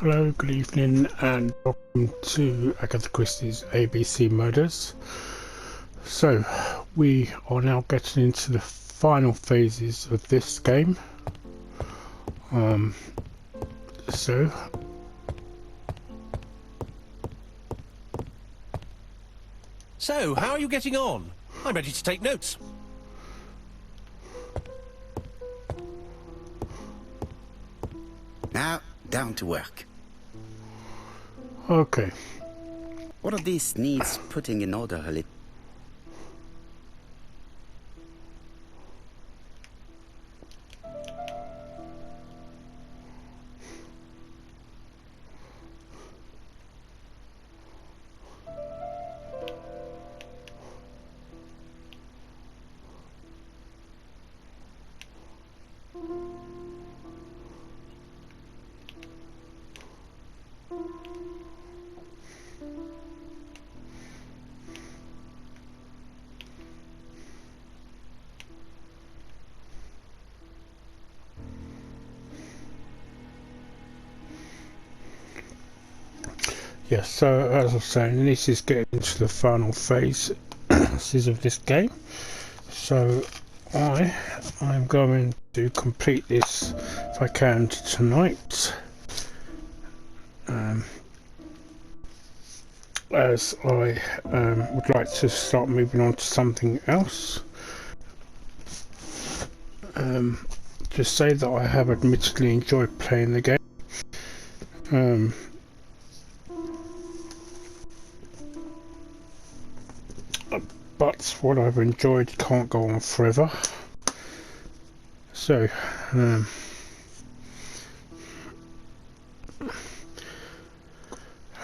Hello, good evening, and welcome to Agatha Christie's ABC Murders. So, we are now getting into the final phases of this game. So how are you getting on? I'm ready to take notes. Now, down to work. okay. What of this needs putting in order a little? Yes, so as I was saying, this is getting into the final phase of this game. So I'm going to complete this if I can tonight. As I would like to start moving on to something else. Just say that I have admittedly enjoyed playing the game. But what I've enjoyed can't go on forever. So,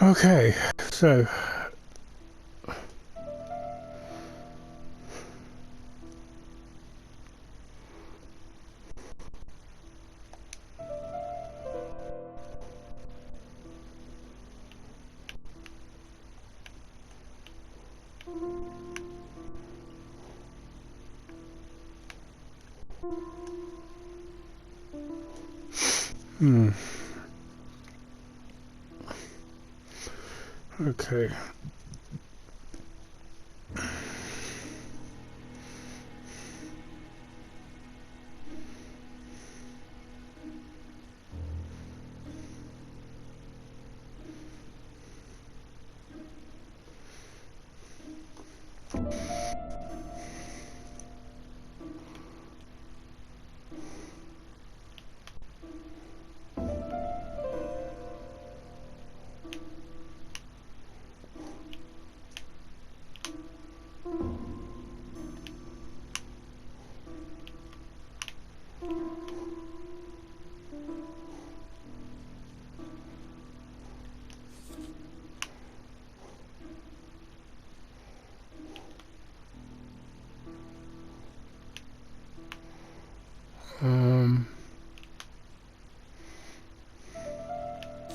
okay, so okay.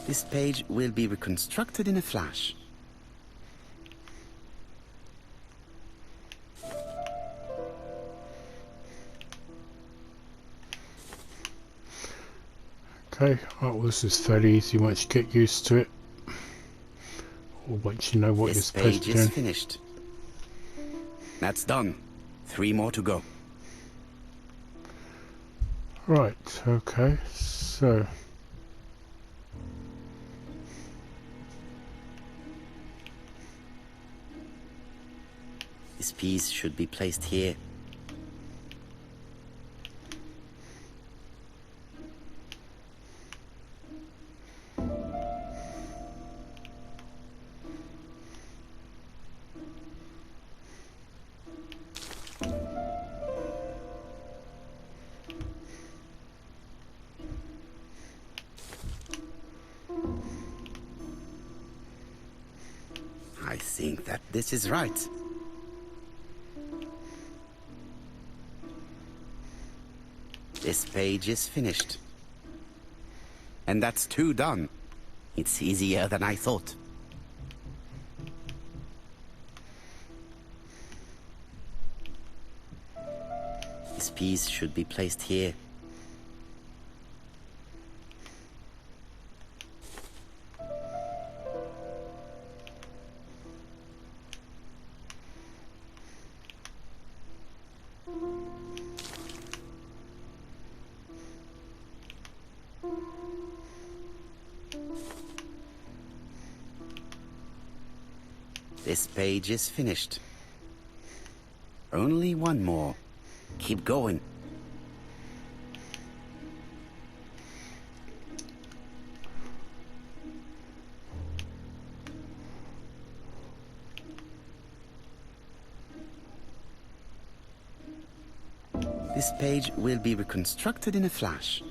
This page will be reconstructed in a flash. Okay, well, this is fairly easy once you get used to it, or once you know what you're supposed to do. This page is finished. That's done. 3 more to go. Right, okay, so This piece should be placed here. I think that this is right. This page is finished. And that's 2 done. It's easier than I thought. This piece should be placed here. This page is finished. Only one more. Keep going. This page will be reconstructed in a flash.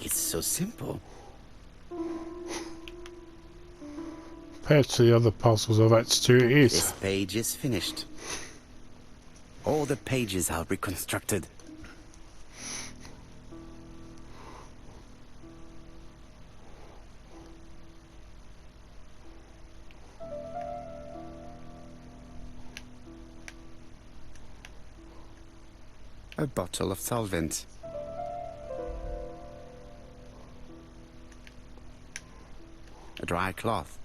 It's so simple. Compared to the other puzzles I've had to do, it is. This page is finished. All the pages are reconstructed. A bottle of solvent. A dry cloth.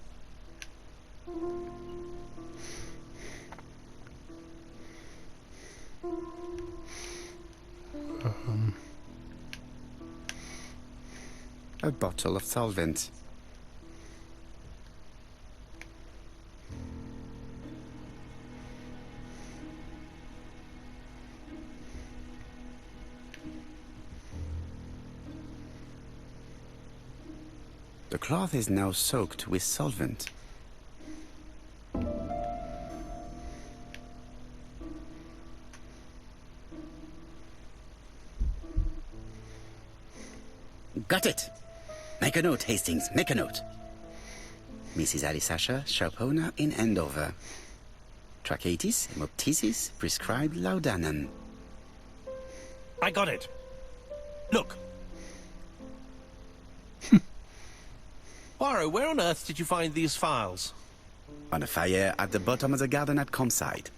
A bottle of solvent. The cloth is now soaked with solvent. Got it! Make a note, Hastings, make a note. Mrs. Alice Asher, shop owner in Andover. Tracheitis, hemoptysis, prescribed laudanum. I got it. Look. Poirot, where on earth did you find these files? On a fire at the bottom of the garden at campsite.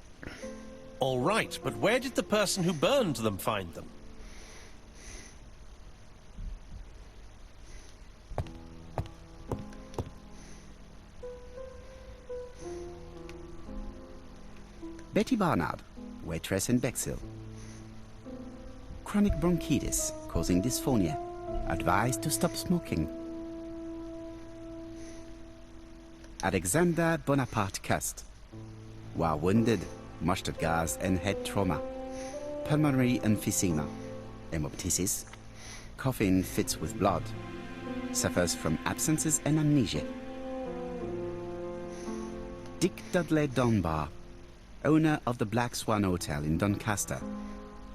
All right, but where did the person who burned them find them? Betty Barnard, waitress in Bexhill. Chronic bronchitis, causing dysphonia. Advised to stop smoking. Alexander Bonaparte Cust. While wounded, mustard gas and head trauma. Pulmonary emphysema. Hemoptysis. Coughing fits with blood. Suffers from absences and amnesia. Dick Dudley Dunbar. Owner of the Black Swan Hotel in Doncaster.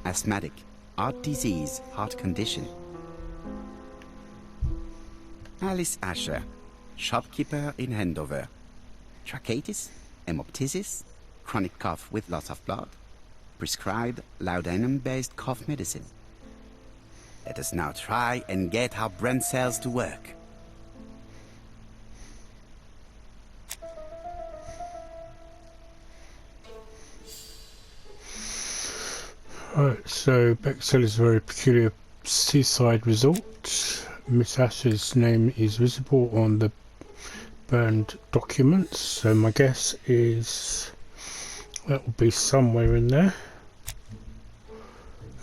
Asthmatic. Heart disease, heart condition. Alice Asher. Shopkeeper in Andover. Tracheitis, hemoptysis, chronic cough with loss of blood. Prescribed laudanum-based cough medicine. Let us now try and get our brain cells to work. Right, so Bexhill is a very peculiar seaside resort. Miss Asher's name is visible on the burned documents, so my guess is that will be somewhere in there.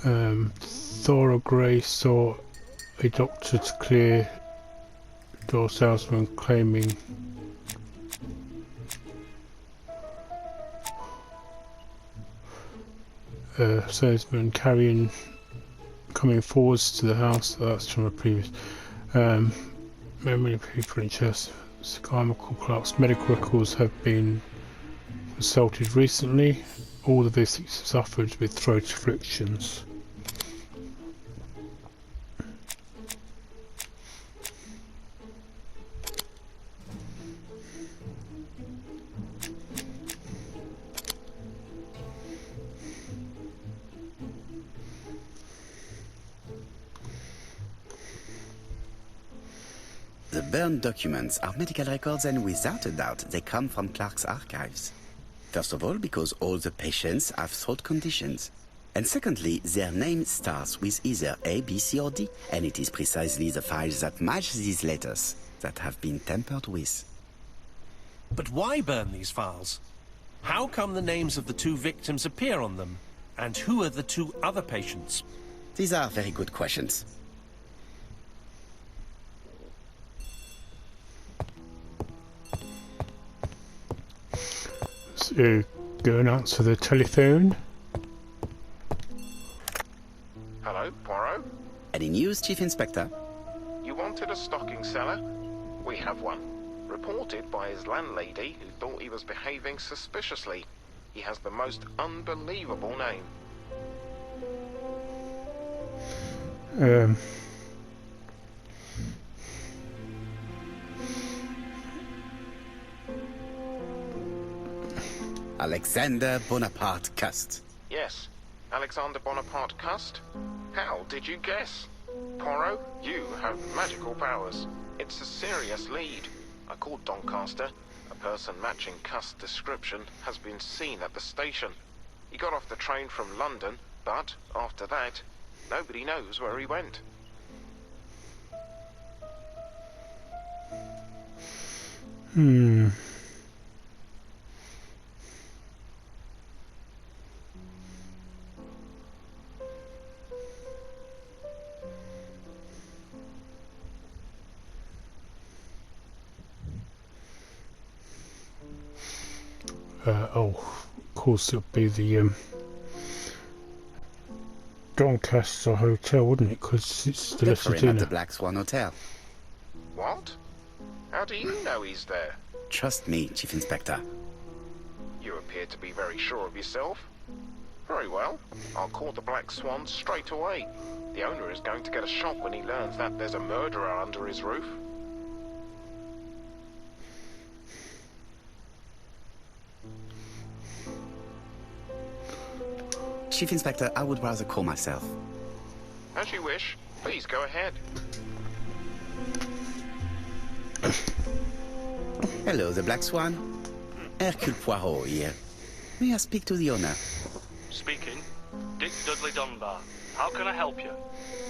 Thora Gray saw a doctor to clear door salesman claiming salesman coming forwards to the house. That's from a previous memory people in chest. Sky Clark's medical records have been consulted recently. All the visits suffered with throat afflictions. The burned documents are medical records, and without a doubt they come from Clark's archives. First of all, because all the patients have throat conditions. And secondly, their name starts with either A, B, C or D, and it is precisely the files that match these letters that have been tampered with. But why burn these files? How come the names of the 2 victims appear on them? And who are the 2 other patients? These are very good questions. So, go and answer the telephone. Hello, Poirot? Any news, Chief Inspector? You wanted a stocking seller? We have one. Reported by his landlady who thought he was behaving suspiciously. He has the most unbelievable name. Alexander Bonaparte Cust. Yes, Alexander Bonaparte Cust? How did you guess? Poirot, you have magical powers. It's a serious lead. I called Doncaster. A person matching Cust's description has been seen at the station. He got off the train from London, but after that, nobody knows where he went. Of course it'll be the Doncaster Hotel, wouldn't it? Because it's the Look for him at the dinner. Black Swan Hotel. What? How do you know he's there? Trust me, Chief Inspector. You appear to be very sure of yourself. Very well. I'll call the Black Swan straight away. The owner is going to get a shock when he learns that there's a murderer under his roof. Chief Inspector, I would rather call myself. As you wish. Please go ahead. Hello, the Black Swan. Hercule Poirot here. May I speak to the owner? Speaking. Dick Dudley Dunbar. How can I help you?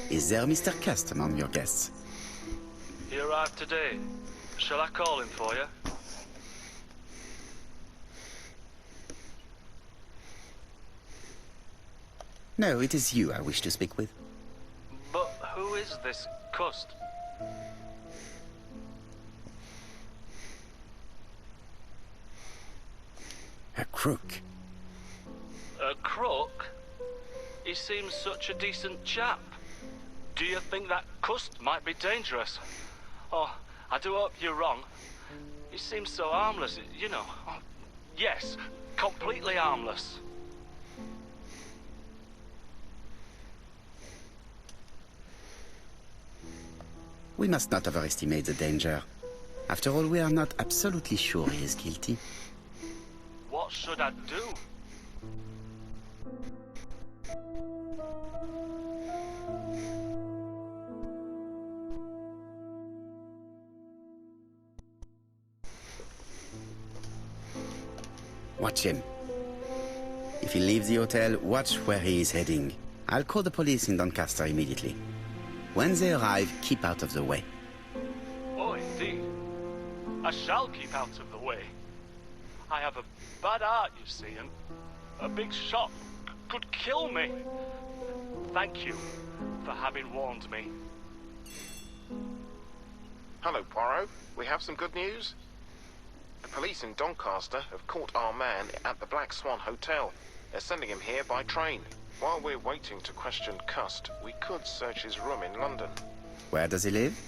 Is there Mr. Cust among your guests? He arrived today. Shall I call him for you? No, it is you I wish to speak with. But who is this Cust? A crook. A crook? He seems such a decent chap. Do you think that Cust might be dangerous? Oh, I do hope you're wrong. He seems so harmless, you know. Oh, yes, completely harmless. We must not overestimate the danger. After all, we are not absolutely sure he is guilty. What should I do? Watch him. If he leaves the hotel, watch where he is heading. I'll call the police in Doncaster immediately. When they arrive, keep out of the way. Oh, indeed. I shall keep out of the way. I have a bad heart, you see, and a big shot could kill me. Thank you for having warned me. Hello, Poirot. We have some good news. The police in Doncaster have caught our man at the Black Swan Hotel. They're sending him here by train. While we're waiting to question Cust, we could search his room in London. Where does he live?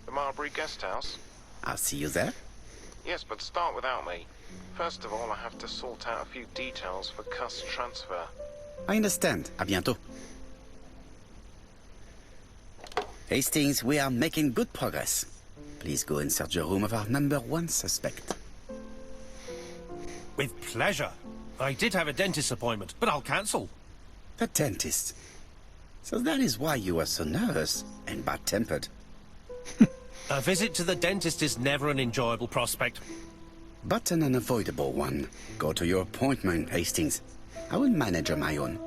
The Marbury Guest House? I'll see you there. Yes, but start without me. First of all, I have to sort out a few details for Cust's transfer. I understand. À bientôt. Hastings, we are making good progress. Please go and search the room of our #1 suspect. With pleasure. I did have a dentist appointment, but I'll cancel. The dentist. So that is why you were so nervous and bad-tempered. A visit to the dentist is never an enjoyable prospect. But an unavoidable one. Go to your appointment, Hastings. I will manage on my own.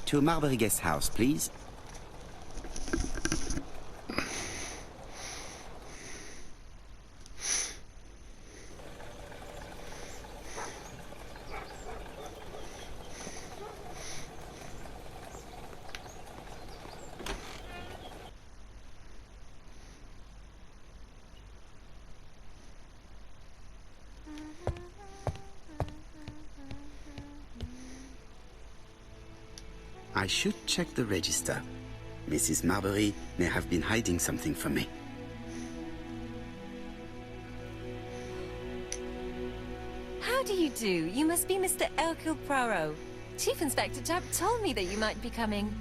To Marbury Guest House, please. I should check the register. Mrs. Marbury may have been hiding something from me. How do you do? You must be Mr. Hercule Poirot. Chief Inspector Japp told me that you might be coming.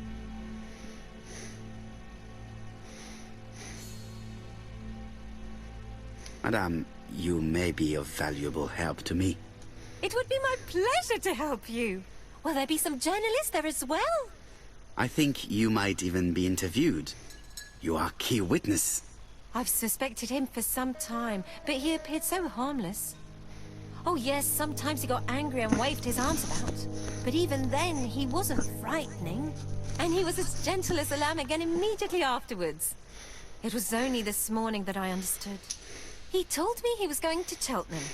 Madame, you may be of valuable help to me. It would be my pleasure to help you. Will there be some journalists there as well? I think you might even be interviewed. You are key witness. I've suspected him for some time, but he appeared so harmless. Oh yes, sometimes he got angry and waved his arms about. But even then, he wasn't frightening. And he was as gentle as a lamb again immediately afterwards. It was only this morning that I understood. He told me he was going to Cheltenham,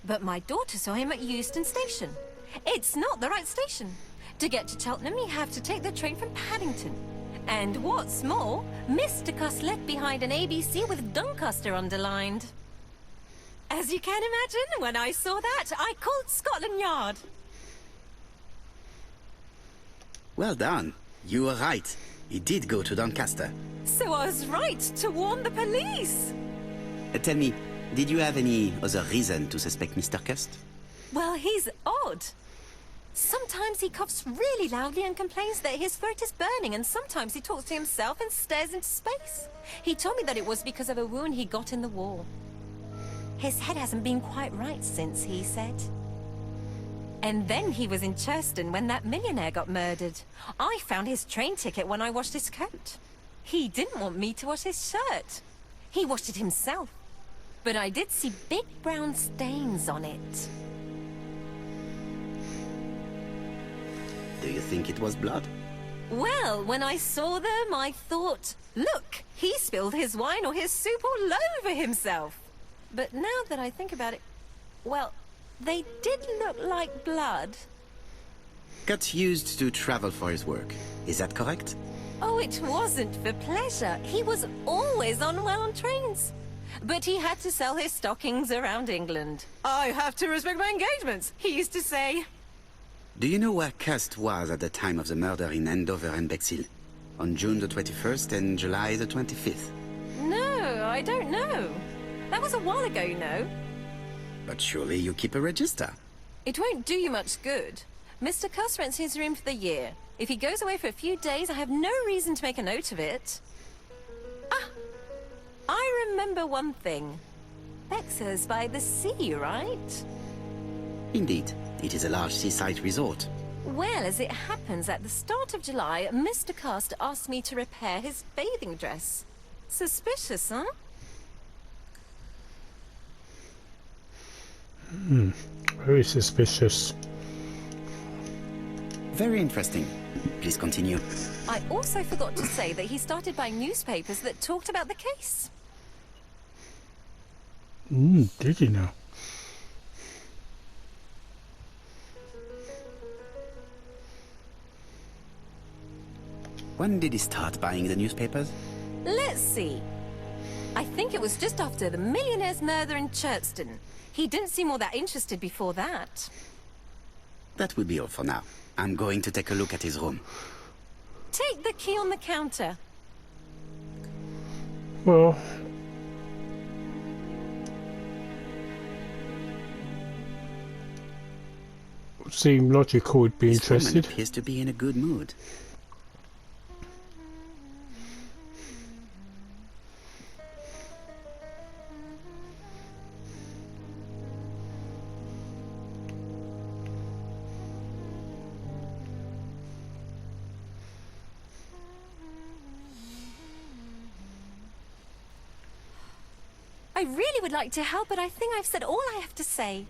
but my daughter saw him at Euston Station. It's not the right station. To get to Cheltenham, you have to take the train from Paddington. And what's more, Mr. Cuss left behind an ABC with Doncaster underlined. As you can imagine, when I saw that, I called Scotland Yard. Well done. You were right. He did go to Doncaster. So I was right to warn the police. Tell me, did you have any other reason to suspect Mr. Cust? Well, he's odd. Sometimes he coughs really loudly and complains that his throat is burning, and sometimes he talks to himself and stares into space. He told me that it was because of a wound he got in the war. His head hasn't been quite right since, he said. And then he was in Churston when that millionaire got murdered. I found his train ticket when I washed his coat. He didn't want me to wash his shirt. He washed it himself. But I did see big brown stains on it. Do you think it was blood? Well, when I saw them, I thought, look, he spilled his wine or his soup all over himself. But now that I think about it, well, they did look like blood. Cust used to travel for his work. Is that correct? Oh, it wasn't for pleasure. He was always unwell on trains. But he had to sell his stockings around England. I have to respect my engagements, he used to say. Do you know where Cust was at the time of the murder in Andover and Bexhill? On June the 21st and July the 25th? No, I don't know. That was a while ago, you know. But surely you keep a register. It won't do you much good. Mr. Cuss rents his room for the year. If he goes away for a few days, I have no reason to make a note of it. Ah! I remember one thing. Bexhurst by the sea, right? Indeed, it is a large seaside resort. Well, as it happens, at the start of July, Mr. Cust asked me to repair his bathing dress. Suspicious, huh? Very suspicious. Very interesting. Please continue. I also forgot to say that he started buying newspapers that talked about the case. Did you know? When did he start buying the newspapers? Let's see. I think it was just after the millionaire's murder in Churston. He didn't seem all that interested before that. That will be all for now. I'm going to take a look at his room. Take the key on the counter. Well, seem logical would be This woman interested. appears to be in a good mood. I really would like to help, but I think I've said all I have to say.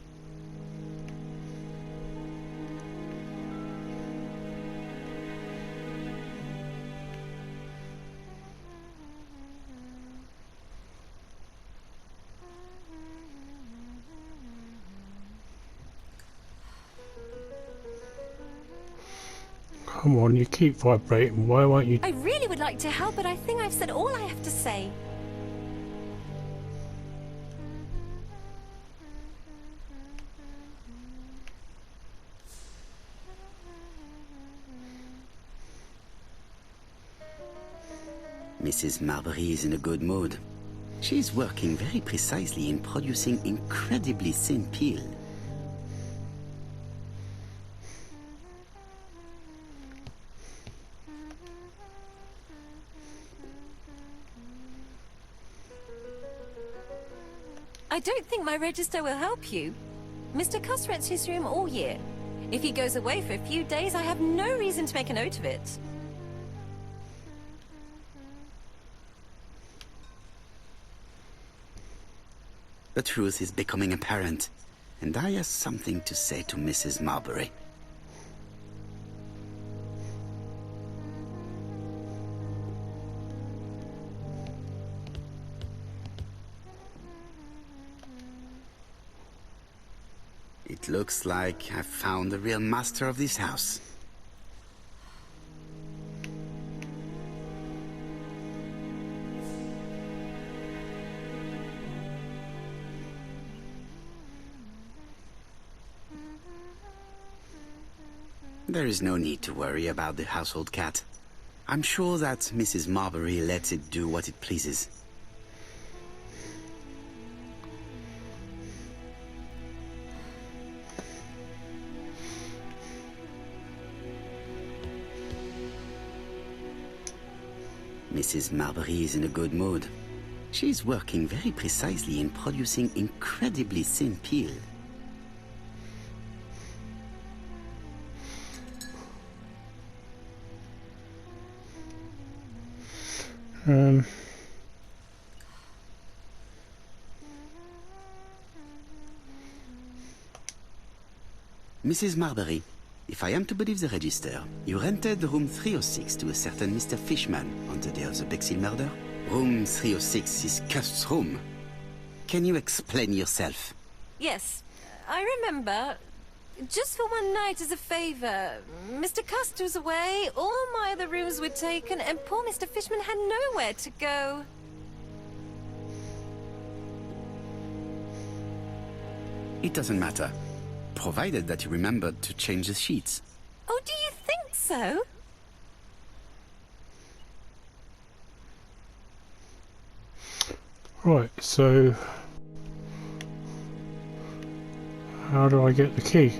Come on, you keep vibrating. Why won't you? I really would like to help, but I think I've said all I have to say. Mrs. Marbury is in a good mood. She is working very precisely in producing incredibly thin peel. I don't think my register will help you. Mr. Cuss rents his room all year. If he goes away for a few days, I have no reason to make a note of it. The truth is becoming apparent, and I have something to say to Mrs. Marbury. It looks like I've found the real master of this house. There is no need to worry about the household cat. I'm sure that Mrs. Marbury lets it do what it pleases. Mrs. Marbury is in a good mood. She's working very precisely in producing incredibly thin peel. Mrs. Marbury, if I am to believe the register, you rented room 306 to a certain Mr. Fishman on the day of the Bexhill murder? Room 306 is Cust's room. Can you explain yourself? Yes, I remember. Just for one night as a favor. Mr. Cust was away, all my other rooms were taken, and poor Mr. Fishman had nowhere to go. It doesn't matter, provided that you remembered to change the sheets. Oh, do you think so? Right, so how do I get the key?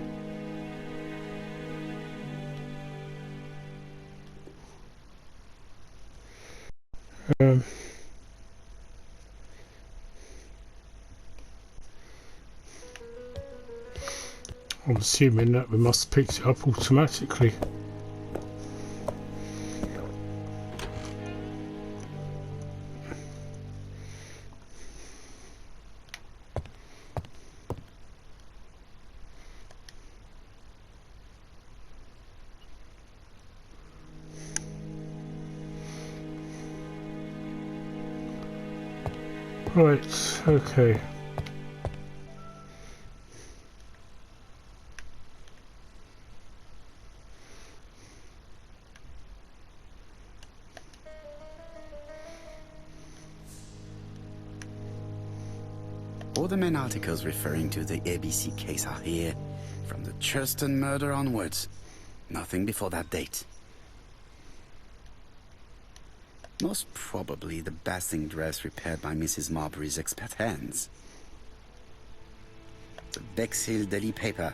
I'm assuming that we must have picked it up automatically. Right, okay. All the main articles referring to the ABC case are here, from the Churston murder onwards. Nothing before that date. Most probably the bathing dress repaired by Mrs. Marbury's expert hands. The Bexhill Daily paper,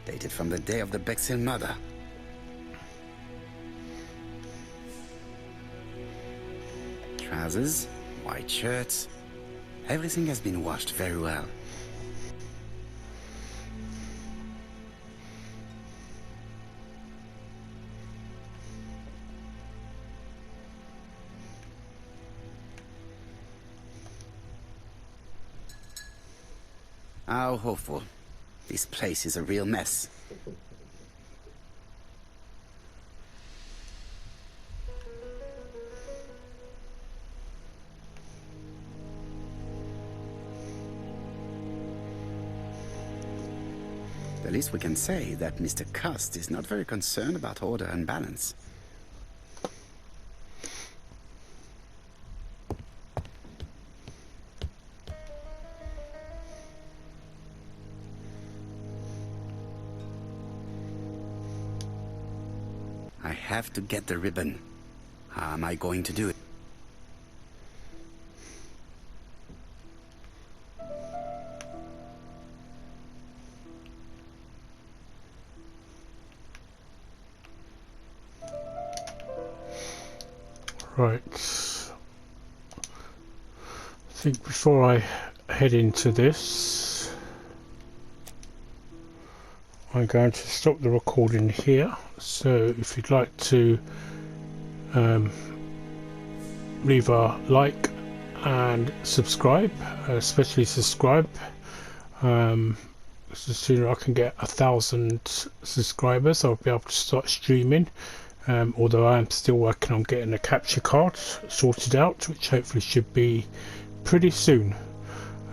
dated from the day of the Bexhill murder. Trousers, white shirts. Everything has been washed very well. How hopeful. This place is a real mess. The least we can say that Mr. Cust is not very concerned about order and balance. I have to get the ribbon. How am I going to do it? Right. I think before I head into this, I'm going to stop the recording here. So if you'd like to leave a like and subscribe, especially subscribe, the sooner I can get 1,000 subscribers, I'll be able to start streaming. Although I am still working on getting a capture card sorted out, which hopefully should be pretty soon.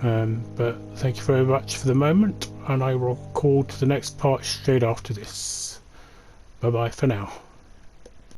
But thank you very much for the moment, and I will record the next part straight after this. Bye bye for now.